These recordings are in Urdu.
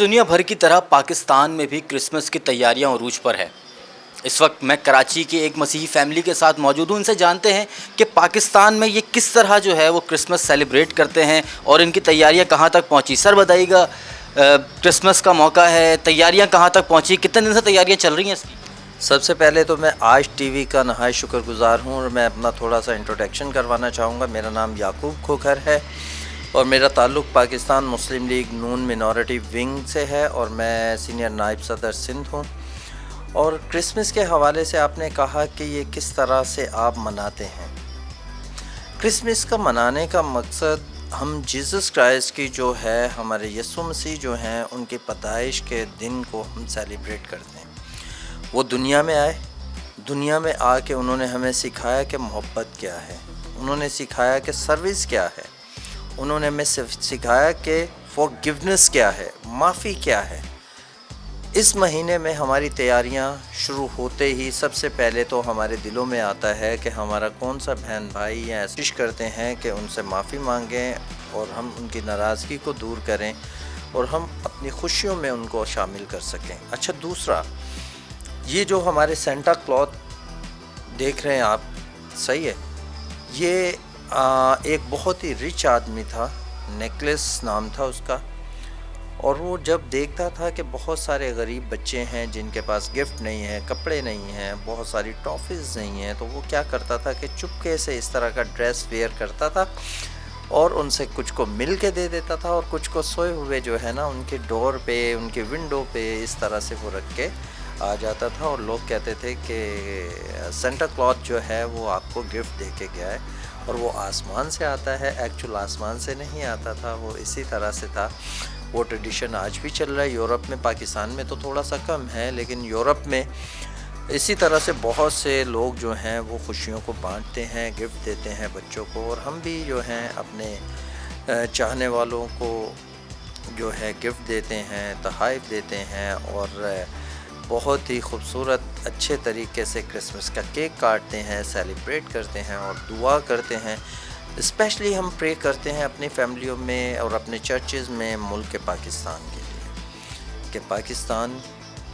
دنیا بھر کی طرح پاکستان میں بھی کرسمس کی تیاریاں عروج پر ہے۔ اس وقت میں کراچی کی ایک مسیحی فیملی کے ساتھ موجود ہوں۔ ان سے جانتے ہیں کہ پاکستان میں یہ کس طرح جو ہے وہ کرسمس سیلیبریٹ کرتے ہیں اور ان کی تیاریاں کہاں تک پہنچی۔ سر بتائیے گا، کرسمس کا موقع ہے، تیاریاں کہاں تک پہنچی، کتنے دن سے تیاریاں چل رہی ہیں اس کی؟ سب سے پہلے تو میں آج ٹی وی کا نہایت شکر گزار ہوں اور میں اپنا تھوڑا سا انٹروڈکشن کروانا چاہوں گا۔ میرا نام یعقوب کھوکھر ہے اور میرا تعلق پاکستان مسلم لیگ نون مینورٹی ونگ سے ہے اور میں سینئر نائب صدر سندھ ہوں۔ اور کرسمس کے حوالے سے آپ نے کہا کہ یہ کس طرح سے آپ مناتے ہیں۔ کرسمس کا منانے کا مقصد ہم جیزس کرائسٹ کی جو ہے ہمارے یسوع مسیح جو ہیں ان کی پیدائش کے دن کو ہم سیلیبریٹ کرتے ہیں۔ وہ دنیا میں آئے، دنیا میں آ کے انہوں نے ہمیں سکھایا کہ محبت کیا ہے، انہوں نے سکھایا کہ سروس کیا ہے، انہوں نے ہمیں سکھایا کہ فورگیونیس کیا ہے، معافی کیا ہے۔ اس مہینے میں ہماری تیاریاں شروع ہوتے ہی سب سے پہلے تو ہمارے دلوں میں آتا ہے کہ ہمارا کون سا بہن بھائی یا کوشش کرتے ہیں کہ ان سے معافی مانگیں اور ہم ان کی ناراضگی کو دور کریں اور ہم اپنی خوشیوں میں ان کو شامل کر سکیں۔ اچھا، دوسرا یہ جو ہمارے سینٹا کلوز دیکھ رہے ہیں آپ، صحیح ہے، یہ ایک بہت ہی رچ آدمی تھا، نیکلس نام تھا اس کا، اور وہ جب دیکھتا تھا کہ بہت سارے غریب بچے ہیں جن کے پاس گفٹ نہیں ہے، کپڑے نہیں ہیں، بہت ساری ٹافیز نہیں ہیں، تو وہ کیا کرتا تھا کہ چپکے سے اس طرح کا ڈریس ویئر کرتا تھا اور ان سے کچھ کو مل کے دے دیتا تھا اور کچھ کو سوئے ہوئے جو ہے نا ان کے ڈور پہ، ان کے ونڈو پہ اس طرح سے وہ رکھ کے آ جاتا تھا اور لوگ کہتے تھے کہ سینٹا کلوز جو ہے وہ آپ کو گفٹ دے کے گیا ہے اور وہ آسمان سے آتا ہے۔ ایکچول آسمان سے نہیں آتا تھا، وہ اسی طرح سے تھا۔ وہ ٹریڈیشن آج بھی چل رہا ہے یورپ میں، پاکستان میں تو تھوڑا سا کم ہے، لیکن یورپ میں اسی طرح سے بہت سے لوگ جو ہیں وہ خوشیوں کو بانٹتے ہیں، گفٹ دیتے ہیں بچوں کو، اور ہم بھی جو ہیں اپنے چاہنے والوں کو جو ہے گفٹ دیتے ہیں، تحائف دیتے ہیں اور بہت ہی خوبصورت اچھے طریقے سے کرسمس کا کیک کاٹتے ہیں، سیلیبریٹ کرتے ہیں اور دعا کرتے ہیں۔ اسپیشلی ہم پرے کرتے ہیں اپنی فیملیوں میں اور اپنے چرچز میں ملک پاکستان کے لیے کہ پاکستان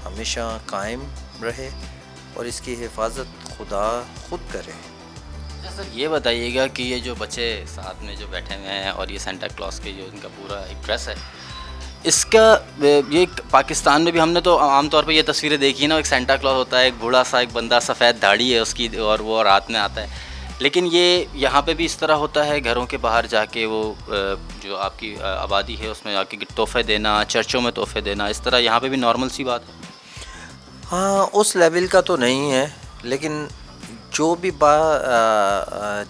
ہمیشہ قائم رہے اور اس کی حفاظت خدا خود کرے۔ سر یہ بتائیے گا کہ یہ جو بچے ساتھ میں جو بیٹھے ہوئے ہیں اور یہ سینٹا کلوز کے جو ان کا پورا ایک ڈریس ہے، اس کا یہ پاکستان میں بھی ہم نے تو عام طور پہ یہ تصویریں دیکھی ہیں نا، ایک سینٹا کلوز ہوتا ہے، ایک بوڑھا سا ایک بندہ، سفید داڑھی ہے اس کی اور وہ رات میں آتا ہے، لیکن یہ یہاں پہ بھی اس طرح ہوتا ہے، گھروں کے باہر جا کے وہ جو آپ کی آبادی ہے اس میں جا کے تحفے دینا، چرچوں میں تحفے دینا، اس طرح یہاں پہ بھی نارمل سی بات ہے؟ ہاں، اس لیول کا تو نہیں ہے، لیکن جو بھی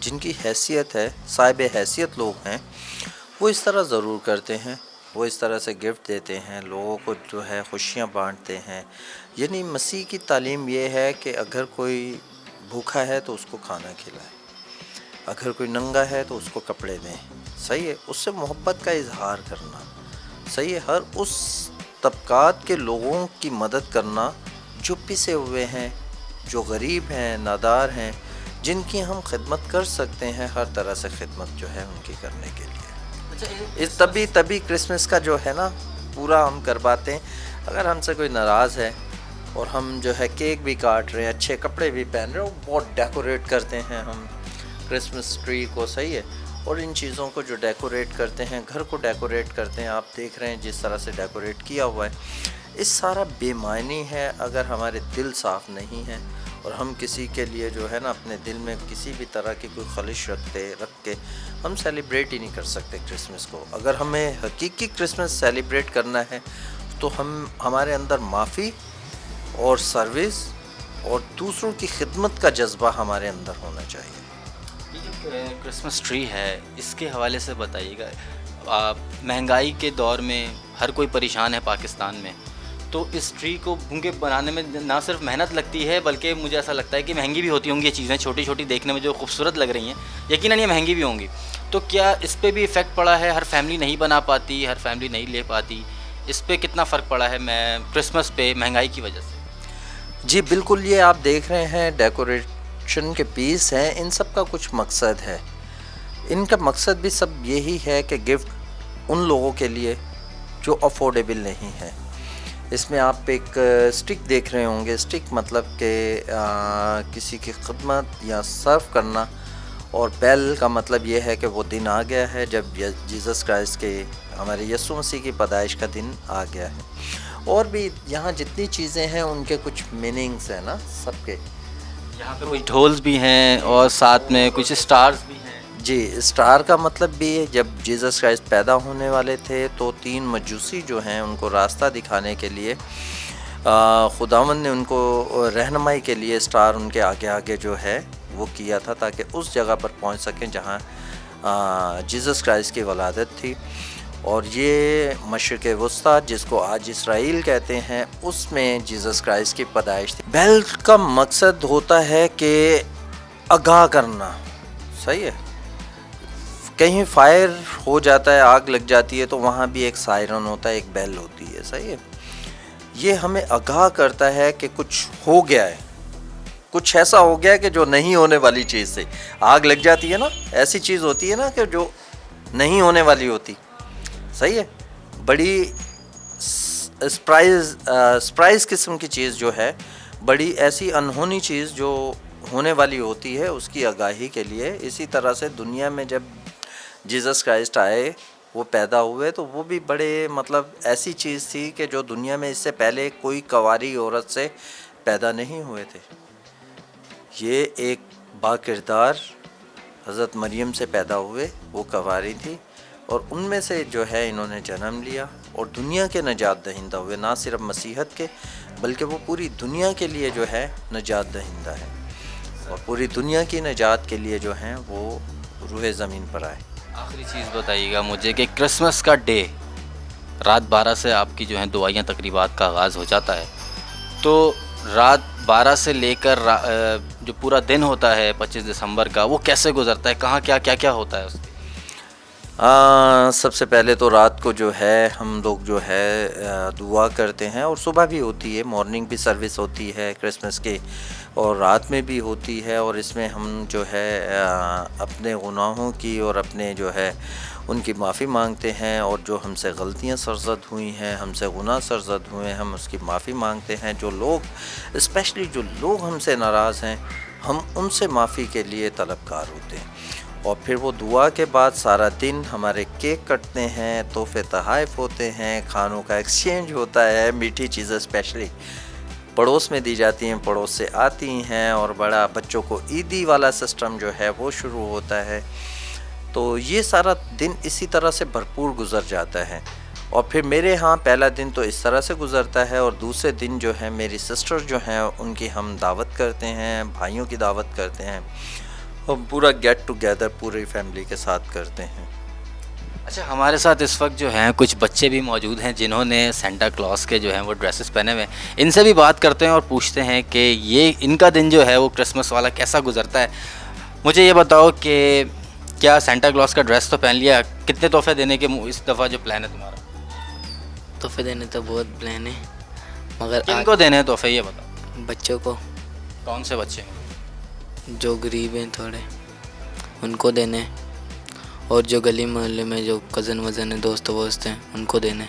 جن کی حیثیت ہے، صاحب حیثیت لوگ ہیں، وہ اس طرح ضرور کرتے ہیں، وہ اس طرح سے گفٹ دیتے ہیں، لوگوں کو جو ہے خوشیاں بانٹتے ہیں۔ یعنی مسیح کی تعلیم یہ ہے کہ اگر کوئی بھوکا ہے تو اس کو کھانا کھلائے، اگر کوئی ننگا ہے تو اس کو کپڑے دیں، صحیح ہے، اس سے محبت کا اظہار کرنا، صحیح ہے، ہر اس طبقات کے لوگوں کی مدد کرنا جو پسے ہوئے ہیں، جو غریب ہیں، نادار ہیں، جن کی ہم خدمت کر سکتے ہیں، ہر طرح سے خدمت جو ہے ان کی کرنے کے لیے۔ تبھی کرسمس کا جو ہے نا پورا ہم کرواتے ہیں۔ اگر ہم سے کوئی ناراض ہے اور ہم جو ہے کیک بھی کاٹ رہے ہیں، اچھے کپڑے بھی پہن رہے ہیں، بہت ڈیکوریٹ کرتے ہیں ہم کرسمس ٹری کو، صحیح ہے، اور ان چیزوں کو جو ڈیکوریٹ کرتے ہیں، گھر کو ڈیکوریٹ کرتے ہیں، آپ دیکھ رہے ہیں جس طرح سے ڈیکوریٹ کیا ہوا ہے، اس سارا بے معنی ہے اگر ہمارے دل صاف نہیں ہیں اور ہم کسی کے لیے جو ہے نا اپنے دل میں کسی بھی طرح کی کوئی خلش رکھ کے ہم سیلیبریٹ ہی نہیں کر سکتے کرسمس کو۔ اگر ہمیں حقیقی کرسمس سیلیبریٹ کرنا ہے تو ہمارے اندر معافی اور سروس اور دوسروں کی خدمت کا جذبہ ہمارے اندر ہونا چاہیے۔ یہ جو کرسمس ٹری ہے اس کے حوالے سے بتائیے گا، مہنگائی کے دور میں ہر کوئی پریشان ہے پاکستان میں، تو اس ٹری کو بھونگے بنانے میں نہ صرف محنت لگتی ہے بلکہ مجھے ایسا لگتا ہے کہ مہنگی بھی ہوتی ہوں گی یہ چیزیں، چھوٹی چھوٹی دیکھنے میں جو خوبصورت لگ رہی ہیں، یقیناً یہ مہنگی بھی ہوں گی، تو کیا اس پہ بھی ایفیکٹ پڑا ہے؟ ہر فیملی نہیں بنا پاتی، ہر فیملی نہیں لے پاتی، اس پہ کتنا فرق پڑا ہے کرسمس پہ مہنگائی کی وجہ سے؟ جی بالکل، یہ آپ دیکھ رہے ہیں ڈیکوریشن کے پیس ہیں، ان سب کا کچھ مقصد ہے، ان کا مقصد بھی سب یہی ہے کہ گفٹ ان لوگوں کے لیے جو افورڈیبل نہیں ہے. اس میں آپ ایک اسٹک دیکھ رہے ہوں گے. اسٹک مطلب کہ کسی کی خدمت یا سرو کرنا, اور بیل کا مطلب یہ ہے کہ وہ دن آ گیا ہے جب جیزس کرائسٹ کے, ہمارے یسوع مسیح کی پیدائش کا دن آ گیا ہے. اور بھی یہاں جتنی چیزیں ہیں ان کے کچھ میننگس ہیں نا سب کے. یہاں پہ کچھ ڈھولز بھی ہیں اور ساتھ میں کچھ اسٹارز بھی ہیں. جی, اسٹار کا مطلب بھی ہے جب جیزس کرائسٹ پیدا ہونے والے تھے تو 3 مجوسی جو ہیں ان کو راستہ دکھانے کے لیے خداوند نے ان کو رہنمائی کے لیے اسٹار ان کے آگے آگے جو ہے وہ کیا تھا تاکہ اس جگہ پر پہنچ سکیں جہاں جیزس کرائسٹ کی ولادت تھی. اور یہ مشرق وسطیٰ جس کو آج اسرائیل کہتے ہیں اس میں جیزس کرائسٹ کی پیدائش تھی. بیل کا مقصد ہوتا ہے کہ آگاہ کرنا. صحیح ہے, کہیں فائر ہو جاتا ہے, آگ لگ جاتی ہے تو وہاں بھی ایک سائرن ہوتا ہے, ایک بیل ہوتی ہے. صحیح ہے, یہ ہمیں آگاہ کرتا ہے کہ کچھ ہو گیا ہے, کچھ ایسا ہو گیا ہے کہ جو نہیں ہونے والی چیز سے. آگ لگ جاتی ہے نا, ایسی چیز ہوتی ہے نا کہ جو نہیں ہونے والی ہوتی. صحیح ہے, بڑی سرپرائز قسم کی چیز جو ہے, بڑی ایسی انہونی چیز جو ہونے والی ہوتی ہے, اس کی آگاہی کے لیے. اسی طرح سے دنیا میں جب جیزس کرائسٹ آئے, وہ پیدا ہوئے, تو وہ بھی بڑے مطلب ایسی چیز تھی کہ جو دنیا میں اس سے پہلے کوئی کنواری عورت سے پیدا نہیں ہوئے تھے. یہ ایک با کردار حضرت مریم سے پیدا ہوئے, وہ کنواری تھی, اور ان میں سے جو ہے انہوں نے جنم لیا اور دنیا کے نجات دہندہ ہوئے. نہ صرف مسیحت کے بلکہ وہ پوری دنیا کے لیے جو ہے نجات دہندہ ہے, اور پوری دنیا کی نجات کے لیے جو ہیں وہ روح زمین پر آئے. آخری چیز بتائیے گا مجھے کہ کرسمس کا ڈے رات 12 سے آپ کی جو ہیں دعائیاں تقریبات کا آغاز ہو جاتا ہے, تو رات 12 سے لے کر جو پورا دن ہوتا ہے 25 دسمبر کا, وہ کیسے گزرتا ہے, کہاں کیا ہوتا ہے اس کے؟ سب سے پہلے تو رات کو جو ہے ہم لوگ جو ہے دعا کرتے ہیں, اور صبح بھی ہوتی ہے, مارننگ بھی سروس ہوتی ہے کرسمس کی, اور رات میں بھی ہوتی ہے. اور اس میں ہم جو ہے اپنے گناہوں کی اور اپنے جو ہے ان کی معافی مانگتے ہیں, اور جو ہم سے غلطیاں سرزد ہوئی ہیں, ہم سے گناہ سرزد ہوئے ہیں, ہم اس کی معافی مانگتے ہیں. جو لوگ اسپیشلی جو لوگ ہم سے ناراض ہیں, ہم ان سے معافی کے لیے طلبگار ہوتے ہیں. اور پھر وہ دعا کے بعد سارا دن ہمارے کیک کٹتے ہیں, تحفے تحائف ہوتے ہیں, کھانوں کا ایکسچینج ہوتا ہے, میٹھی چیزیں اسپیشلی پڑوس میں دی جاتی ہیں, پڑوس سے آتی ہیں, اور بڑا بچوں کو عیدی والا سسٹم جو ہے وہ شروع ہوتا ہے. تو یہ سارا دن اسی طرح سے بھرپور گزر جاتا ہے. اور پھر میرے ہاں پہلا دن تو اس طرح سے گزرتا ہے, اور دوسرے دن جو ہے میری سسٹر جو ہیں ان کی ہم دعوت کرتے ہیں, بھائیوں کی دعوت کرتے ہیں, ہم پورا گیٹ ٹوگیدر پوری فیملی کے ساتھ کرتے ہیں. اچھا, ہمارے ساتھ اس وقت جو ہیں کچھ بچے بھی موجود ہیں جنہوں نے سینٹا کلاس کے جو ہیں وہ ڈریسز پہنے ہوئے ہیں. ان سے بھی بات کرتے ہیں اور پوچھتے ہیں کہ یہ ان کا دن جو ہے وہ کرسمس والا کیسا گزرتا ہے. مجھے یہ بتاؤ کہ کیا سینٹا کلاس کا ڈریس تو پہن لیا, کتنے تحفے دینے کے اس دفعہ جو پلان ہے تمہارا؟ تحفے دینے تو بہت پلان ہے, مگر کن کو دینے ہیں تحفے یہ بتاؤ؟ بچوں کو. کون سے بچے ہیں؟ جو غریب ہیں تھوڑے ان کو دینے, اور جو گلی محلے میں جو کزن وزن ہیں, دوست ووست ہیں, ان کو دینے.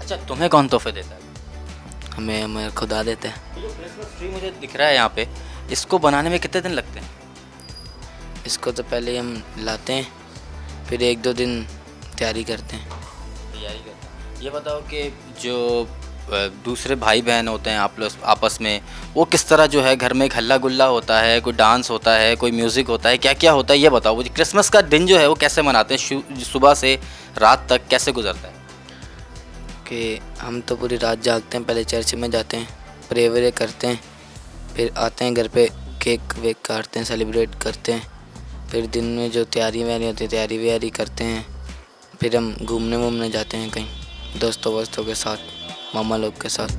اچھا, تمہیں کون تحفے دیتا ہے؟ ہمیں خدا دیتا ہے. یہ جو کرسمس ٹری مجھے دکھ رہا ہے یہاں پہ, اس کو بنانے میں کتنے دن لگتے ہیں؟ اس کو تو پہلے ہم لاتے ہیں, پھر 1-2 دن تیاری کرتے ہیں. یہ بتاؤ کہ جو دوسرے بھائی بہن ہوتے ہیں آپ لوگ آپس میں, وہ کس طرح جو ہے گھر میں ایک ہلا گلا ہوتا ہے, کوئی ڈانس ہوتا ہے, کوئی میوزک ہوتا ہے, کیا ہوتا ہے یہ بتاؤ مجھے. کرسمس کا دن جو ہے وہ کیسے مناتے ہیں, صبح سے رات تک کیسے گزرتا ہے؟ کہ ہم تو پوری رات جاگتے ہیں, پہلے چرچ میں جاتے ہیں, پرے ورے کرتے ہیں, پھر آتے ہیں گھر پہ, کیک ویک کاٹتے ہیں, سیلیبریٹ کرتے ہیں. پھر دن میں جو تیاری ویاری ہوتی ہے تیاری ویاری کرتے ہیں. پھر ہم گھومنے جاتے ہیں کہیں دوستوں کے ساتھ, ماما لوگ کے ساتھ.